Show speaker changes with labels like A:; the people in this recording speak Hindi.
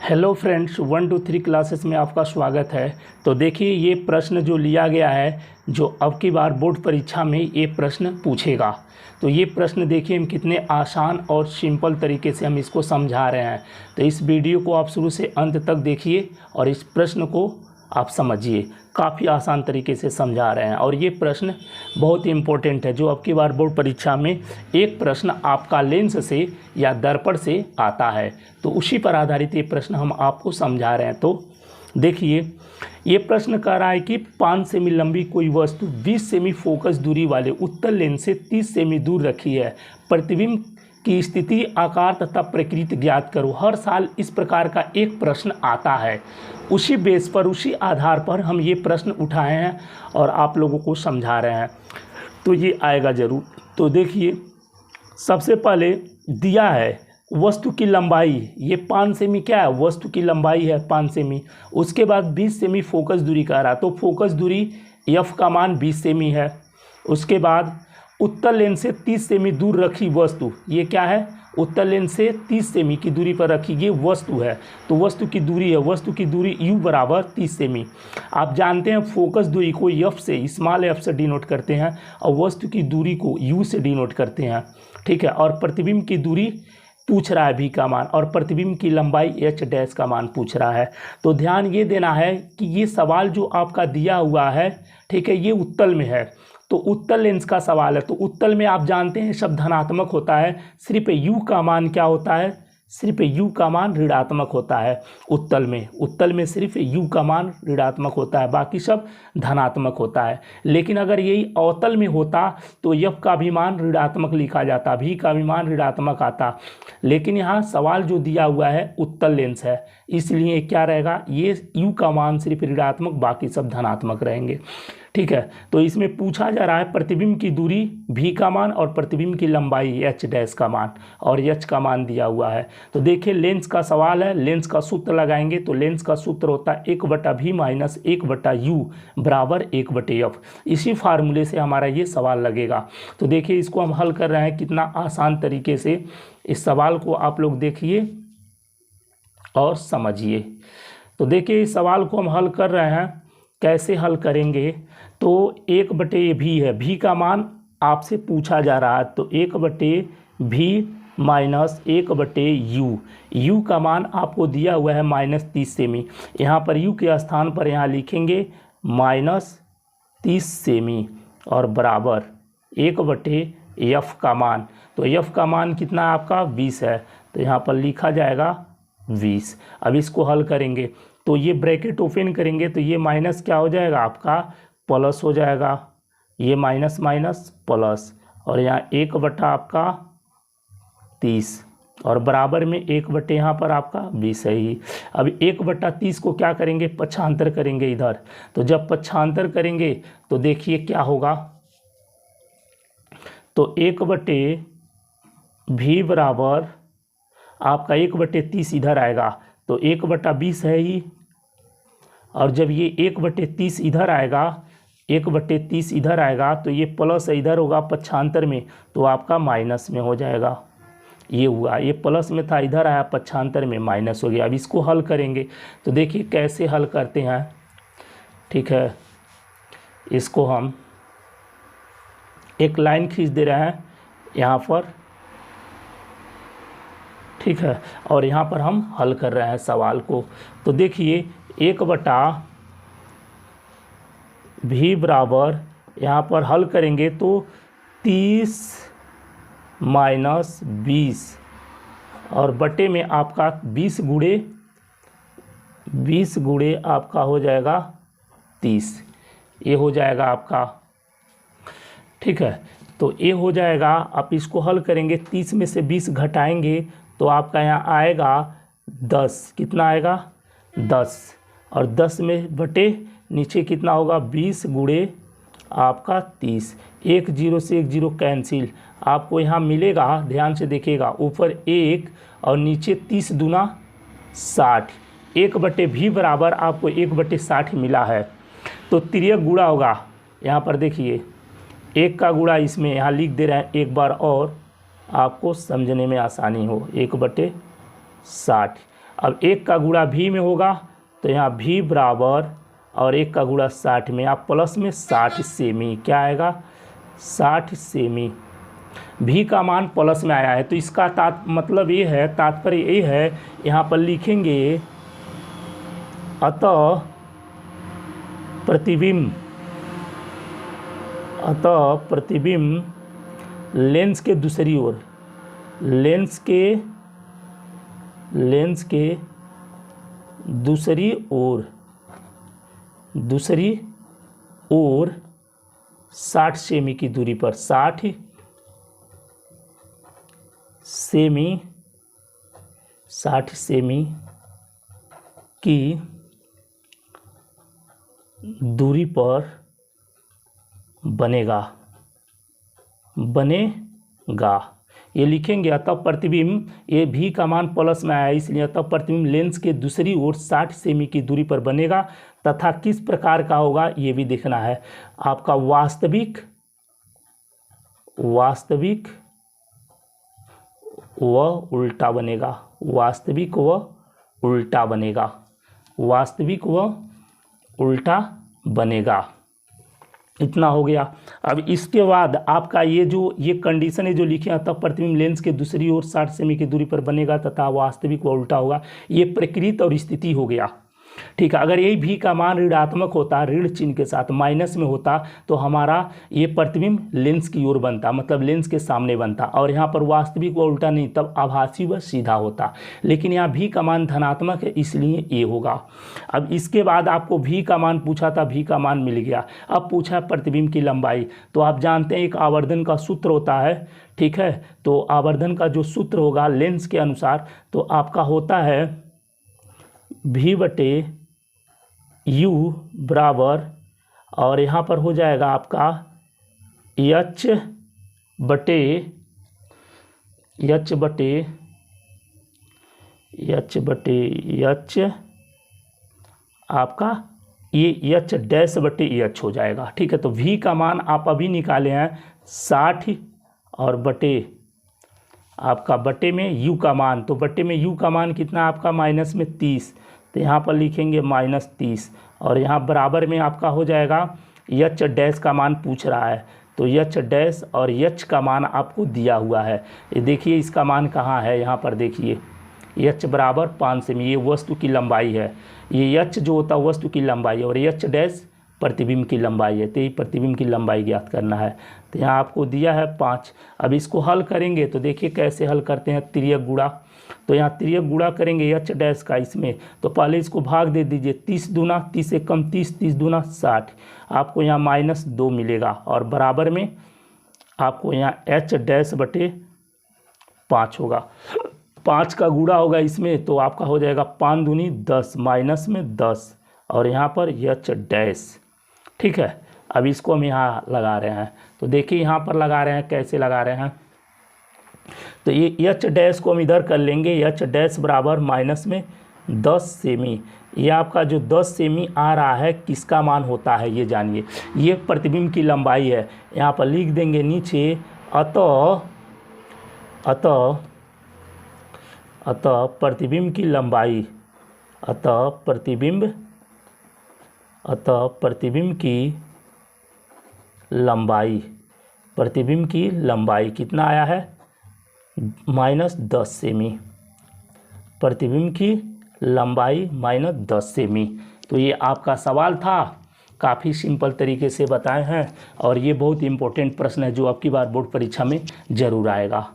A: हेलो फ्रेंड्स, 1 2 3 क्लासेस में आपका स्वागत है। तो देखिए, ये प्रश्न जो लिया गया है, जो अब की बार बोर्ड परीक्षा में ये प्रश्न पूछेगा। तो ये प्रश्न देखिए हम कितने आसान और सिंपल तरीके से हम इसको समझा रहे हैं। तो इस वीडियो को आप शुरू से अंत तक देखिए और इस प्रश्न को आप समझिए। काफ़ी आसान तरीके से समझा रहे हैं और ये प्रश्न बहुत ही इम्पोर्टेंट है, जो अब की बार बोर्ड परीक्षा में एक प्रश्न आपका लेंस से या दर्पण से आता है। तो उसी पर आधारित ये प्रश्न हम आपको समझा रहे हैं। तो देखिए, ये प्रश्न कह रहा है कि 5 सेमी लंबी कोई वस्तु 20 सेमी फोकस दूरी वाले उत्तल लेंस से 30 सेमी दूर रखी है। प्रतिबिंब की स्थिति, आकार तथा प्रकृति ज्ञात करो। हर साल इस प्रकार का एक प्रश्न आता है। उसी बेस पर, उसी आधार पर हम ये प्रश्न उठाए हैं और आप लोगों को समझा रहे हैं। तो ये आएगा ज़रूर। तो देखिए, सबसे पहले दिया है वस्तु की लंबाई, ये 5 सेमी क्या है, वस्तु की लंबाई है 5 सेमी। उसके बाद 20 सेमी फोकस दूरी का रहा, तो फोकस दूरी एफ का मान 20 सेमी है। उसके बाद उत्तल लेंस से 30 सेमी दूर रखी वस्तु, ये क्या है, उत्तल लेंस से 30 सेमी की दूरी पर रखी ये वस्तु है। तो वस्तु की दूरी है, वस्तु की दूरी u बराबर 30 सेमी। आप जानते हैं फोकस दूरी को f से, स्मॉल f से डिनोट करते हैं और वस्तु की दूरी को u से डिनोट करते हैं, ठीक है। और प्रतिबिंब की दूरी पूछ रहा है v का मान, और प्रतिबिंब की लंबाई h डैश का मान पूछ रहा है। तो ध्यान ये देना है कि ये सवाल जो आपका दिया हुआ है, ठीक है, ये उत्तल में है। तो उत्तल लेंस का सवाल है। तो उत्तल में आप जानते हैं सब धनात्मक होता है, सिर्फ u का मान क्या होता है, सिर्फ u का मान ऋणात्मक होता है उत्तल में। उत्तल में सिर्फ u का मान ऋणात्मक होता है, बाकी सब धनात्मक होता है। लेकिन अगर यही अवतल में होता तो f का भी मान ऋणात्मक लिखा जाता, v का भी मान ऋणात्मक आता। लेकिन यहाँ सवाल जो दिया हुआ है उत्तल लेंस है, इसलिए क्या रहेगा, ये u का मान सिर्फ ऋणात्मक, बाकी सब धनात्मक रहेंगे, ठीक है। तो इसमें पूछा जा रहा है प्रतिबिंब की दूरी v का मान और प्रतिबिंब की लंबाई h डैश का मान, और h का मान दिया हुआ है। तो देखिए, लेंस का सवाल है, लेंस का सूत्र लगाएंगे। तो लेंस का सूत्र होता है 1/v माइनस 1/u बराबर 1/f। इसी फार्मूले से हमारा ये सवाल लगेगा। तो देखिए, इसको हम हल कर रहे हैं कितना आसान तरीके से। इस सवाल को आप लोग देखिए और समझिए। तो देखिए, इस सवाल को हम हल कर रहे हैं, कैसे हल करेंगे। तो 1/v है, v का मान आपसे पूछा जा रहा है। तो 1/v माइनस 1/u, u का मान आपको दिया हुआ है -30 सेमी। यहाँ पर u के स्थान पर यहाँ लिखेंगे -30 सेमी और बराबर 1/f का मान। तो f का मान कितना है आपका, 20 है। तो यहाँ पर लिखा जाएगा 20। अब इसको हल करेंगे तो ये ब्रैकेट ओपन करेंगे तो ये माइनस क्या हो जाएगा आपका, प्लस हो जाएगा। ये माइनस माइनस प्लस, और यहाँ 1/ आपका 30 और बराबर में 1/ यहाँ पर आपका 20 है ही। अब 1/30 को क्या करेंगे, पक्षांतर करेंगे इधर। तो जब पक्षांतर करेंगे तो देखिए क्या होगा। तो 1/v बराबर आपका 1/30 इधर आएगा, तो 1/20 है ही। और जब ये 1/30 इधर आएगा, 1/30 इधर आएगा, तो ये प्लस इधर होगा पक्षांतर में, तो आपका माइनस में हो जाएगा। ये हुआ, ये प्लस में था, इधर आया पक्षांतर में, माइनस हो गया। अब इसको हल करेंगे तो देखिए कैसे हल करते हैं, ठीक है। इसको हम एक लाइन खींच दे रहे हैं यहाँ पर, ठीक है, और यहाँ पर हम हल कर रहे हैं सवाल को। तो देखिए, 1/v बराबर यहाँ पर हल करेंगे तो 30 माइनस 20 और बटे में आपका 20 गुणे आपका हो जाएगा 30। ये हो जाएगा आपका, ठीक है। तो ये हो जाएगा। आप इसको हल करेंगे, 30 में से 20 घटाएंगे तो आपका यहाँ आएगा 10। कितना आएगा, 10। और 10 में बटे नीचे कितना होगा, 20 गुणे आपका 30। 1 0 से 1 0 कैंसिल, आपको यहाँ मिलेगा, ध्यान से देखिएगा, ऊपर 1 और नीचे 30 दूना 60। 1/v बराबर आपको 1/60 मिला है। तो तिर्यक गुणा होगा, यहाँ पर देखिए 1 का गुणा इसमें यहाँ लिख दे रहे हैं एक बार और, आपको समझने में आसानी हो। 1/60 अब 1 का गुणा भी में होगा तो यहाँ भी बराबर और 1 का गुणा 60 में, आप प्लस में 60 सेमी, क्या आएगा 60 सेमी। भी का मान प्लस में आया है तो इसका मतलब ये है, तात्पर्य ये है, यहाँ पर लिखेंगे अतः प्रतिबिंब लेंस के दूसरी ओर, लेंस के दूसरी ओर 60 सेमी की दूरी पर, 60 सेमी की दूरी पर बनेगा ये लिखेंगे। अतः प्रतिबिंब, ये भी का मान प्लस में आया इसलिए अतः प्रतिबिंब लेंस के दूसरी ओर 60 सेमी की दूरी पर बनेगा तथा किस प्रकार का होगा ये भी देखना है। आपका वास्तविक व उल्टा बनेगा, वास्तविक व उल्टा बनेगा। इतना हो गया। अब इसके बाद आपका ये कंडीशन है जो लिखे हैं, तब प्रतिबिंब लेंस के दूसरी ओर 60 सेमी की दूरी पर बनेगा तथा वास्तविक व उल्टा होगा, ये प्रकृत और स्थिति हो गया। ठीक है, अगर यही भी का मान ऋणात्मक होता, ऋण चिन्ह के साथ माइनस में होता तो हमारा ये प्रतिबिंब लेंस की ओर बनता, मतलब लेंस के सामने बनता, और यहाँ पर वास्तविक व उल्टा नहीं, तब आभासी व सीधा होता। लेकिन यहाँ भी का मान धनात्मक है इसलिए ये होगा। अब इसके बाद आपको भी का मान पूछा था, भी का मान मिल गया। अब पूछा प्रतिबिंब की लंबाई, तो आप जानते हैं एक आवर्धन का सूत्र होता है। ठीक है, तो आवर्धन का जो सूत्र होगा लेंस के अनुसार तो आपका होता है भी बटे यू बराबर, और यहाँ पर हो जाएगा आपका एच आपका ये एच डैश बटे एच हो जाएगा। ठीक है, तो भी का मान आप अभी निकाले हैं 60 और बटे आपका बटे में यू का मान, तो बटे में यू का मान कितना आपका माइनस में 30, तो यहाँ पर लिखेंगे -30, और यहाँ बराबर में आपका हो जाएगा एच डैश का मान पूछ रहा है, तो एच डैश और एच का मान आपको दिया हुआ है। ये देखिए इसका मान कहाँ है, यहाँ पर देखिए एच बराबर 5 सेमी, ये वस्तु की लंबाई है। ये एच जो होता है वस्तु की लंबाई है और एच डैश प्रतिबिंब की लंबाई है, तो ये प्रतिबिंब की लंबाई ज्ञात करना है। तो यहाँ आपको दिया है 5। अब इसको हल करेंगे तो देखिए कैसे हल करते हैं, तिर्यक गुणा। तो यहाँ तिर्यक गुणा करेंगे एच डैश का इसमें, तो पहले इसको भाग दे दीजिए, 30 दूना 30 से कम 30, 30 दूना 60, आपको यहाँ -2 मिलेगा, और बराबर में आपको यहाँ एच डैश बटे 5 होगा। 5 का गुणा होगा इसमें तो आपका हो जाएगा 5 दूनी 10, माइनस में 10, और यहाँ पर एच डैश। ठीक है, अब इसको हम यहाँ लगा रहे हैं, तो देखिए यहाँ पर लगा रहे हैं, कैसे लगा रहे हैं, तो ये एच डैश को हम इधर कर लेंगे, एच डैश बराबर माइनस में 10 सेमी। ये आपका जो 10 सेमी आ रहा है किसका मान होता है ये जानिए, ये प्रतिबिंब की लंबाई है। यहाँ पर लिख देंगे नीचे अतः प्रतिबिंब की लंबाई, अतः प्रतिबिंब की लंबाई कितना आया है -10 सेमी, प्रतिबिंब की लंबाई -10 सेमी। तो ये आपका सवाल था, काफ़ी सिंपल तरीके से बताए हैं, और ये बहुत इंपॉर्टेंट प्रश्न है जो आपकी बार बोर्ड परीक्षा में ज़रूर आएगा।